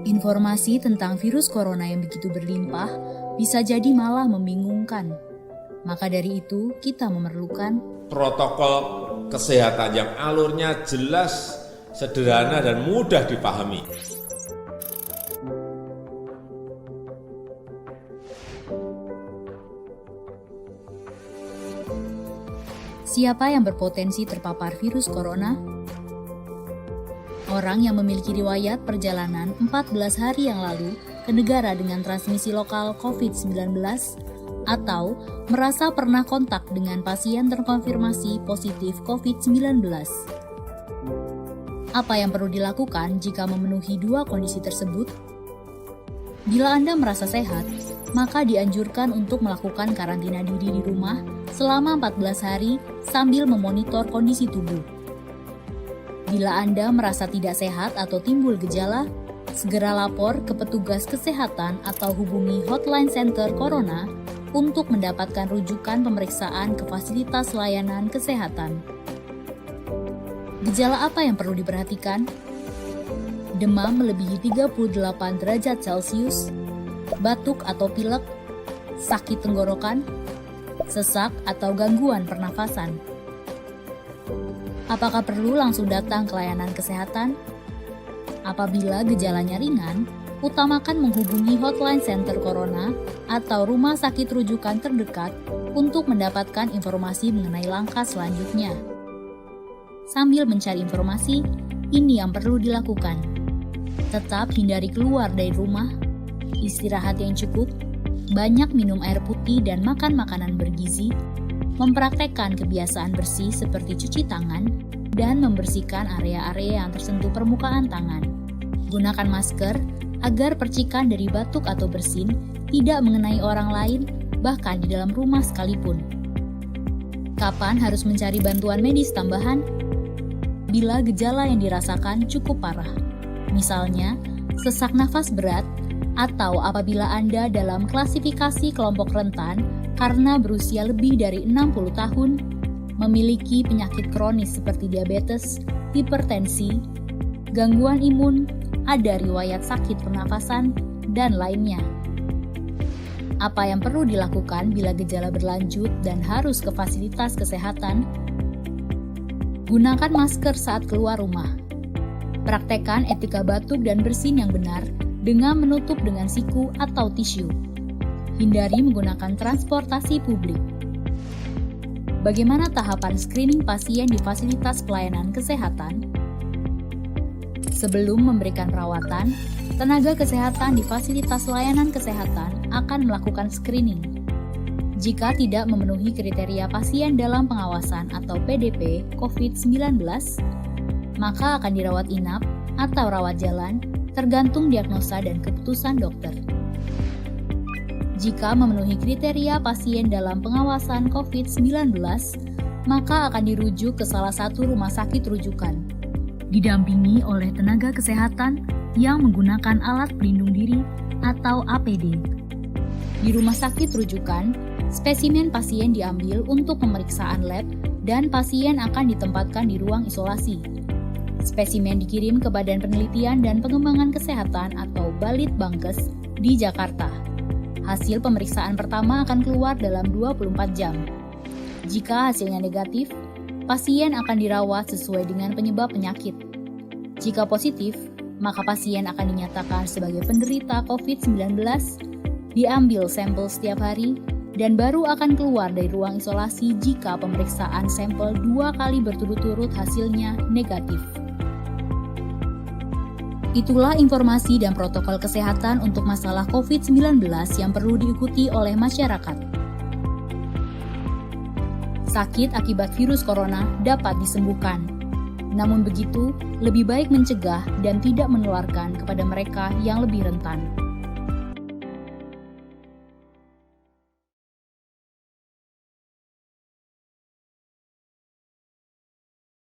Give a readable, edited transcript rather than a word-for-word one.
Informasi tentang virus corona yang begitu berlimpah bisa jadi malah membingungkan. Maka dari itu, kita memerlukan protokol kesehatan yang alurnya jelas, sederhana, dan mudah dipahami. siapa yang berpotensi terpapar virus corona. Orang yang memiliki riwayat perjalanan 14 hari yang lalu ke negara dengan transmisi lokal COVID-19 atau merasa pernah kontak dengan pasien terkonfirmasi positif COVID-19. Apa yang perlu dilakukan jika memenuhi dua kondisi tersebut? Bila Anda merasa sehat, maka dianjurkan untuk melakukan karantina diri di rumah selama 14 hari sambil memonitor kondisi tubuh. Bila Anda merasa tidak sehat atau timbul gejala, segera lapor ke petugas kesehatan atau hubungi hotline center Corona untuk mendapatkan rujukan pemeriksaan ke fasilitas layanan kesehatan. Gejala apa yang perlu diperhatikan? Demam melebihi 38 derajat Celcius, batuk atau pilek, sakit tenggorokan, sesak atau gangguan pernafasan. Apakah perlu langsung datang ke layanan kesehatan? Apabila gejalanya ringan, utamakan menghubungi hotline center Corona atau rumah sakit rujukan terdekat untuk mendapatkan informasi mengenai langkah selanjutnya. Sambil mencari informasi, ini yang perlu dilakukan. Tetap hindari keluar dari rumah, istirahat yang cukup, banyak minum air putih dan makan makanan bergizi, mempraktekkan kebiasaan bersih seperti cuci tangan, dan membersihkan area-area yang tersentuh permukaan tangan. Gunakan masker agar percikan dari batuk atau bersin tidak mengenai orang lain, bahkan di dalam rumah sekalipun. Kapan harus mencari bantuan medis tambahan? Bila gejala yang dirasakan cukup parah, misalnya sesak nafas berat, atau apabila Anda dalam klasifikasi kelompok rentan karena berusia lebih dari 60 tahun, memiliki penyakit kronis seperti diabetes, hipertensi, gangguan imun, ada riwayat sakit pernafasan, dan lainnya. Apa yang perlu dilakukan bila gejala berlanjut dan harus ke fasilitas kesehatan? Gunakan masker saat keluar rumah. Praktekkan etika batuk dan bersin yang benar dengan menutup dengan siku atau tisu. Hindari menggunakan transportasi publik. Bagaimana tahapan screening pasien di fasilitas pelayanan kesehatan? Sebelum memberikan perawatan, tenaga kesehatan di fasilitas layanan kesehatan akan melakukan screening. Jika tidak memenuhi kriteria pasien dalam pengawasan atau PDP COVID-19, maka akan dirawat inap atau rawat jalan, tergantung diagnosa dan keputusan dokter. Jika memenuhi kriteria pasien dalam pengawasan COVID-19, maka akan dirujuk ke salah satu rumah sakit rujukan, didampingi oleh tenaga kesehatan yang menggunakan alat pelindung diri atau APD. Di rumah sakit rujukan, spesimen pasien diambil untuk pemeriksaan lab dan pasien akan ditempatkan di ruang isolasi. Spesimen dikirim ke Badan Penelitian dan Pengembangan Kesehatan atau Balitbangkes di Jakarta. Hasil pemeriksaan pertama akan keluar dalam 24 jam. Jika hasilnya negatif, pasien akan dirawat sesuai dengan penyebab penyakit. Jika positif, maka pasien akan dinyatakan sebagai penderita COVID-19, diambil sampel setiap hari, dan baru akan keluar dari ruang isolasi jika pemeriksaan sampel 2 kali berturut-turut hasilnya negatif. Itulah informasi dan protokol kesehatan untuk masalah COVID-19 yang perlu diikuti oleh masyarakat. Sakit akibat virus corona dapat disembuhkan. Namun begitu, lebih baik mencegah dan tidak menularkan kepada mereka yang lebih rentan.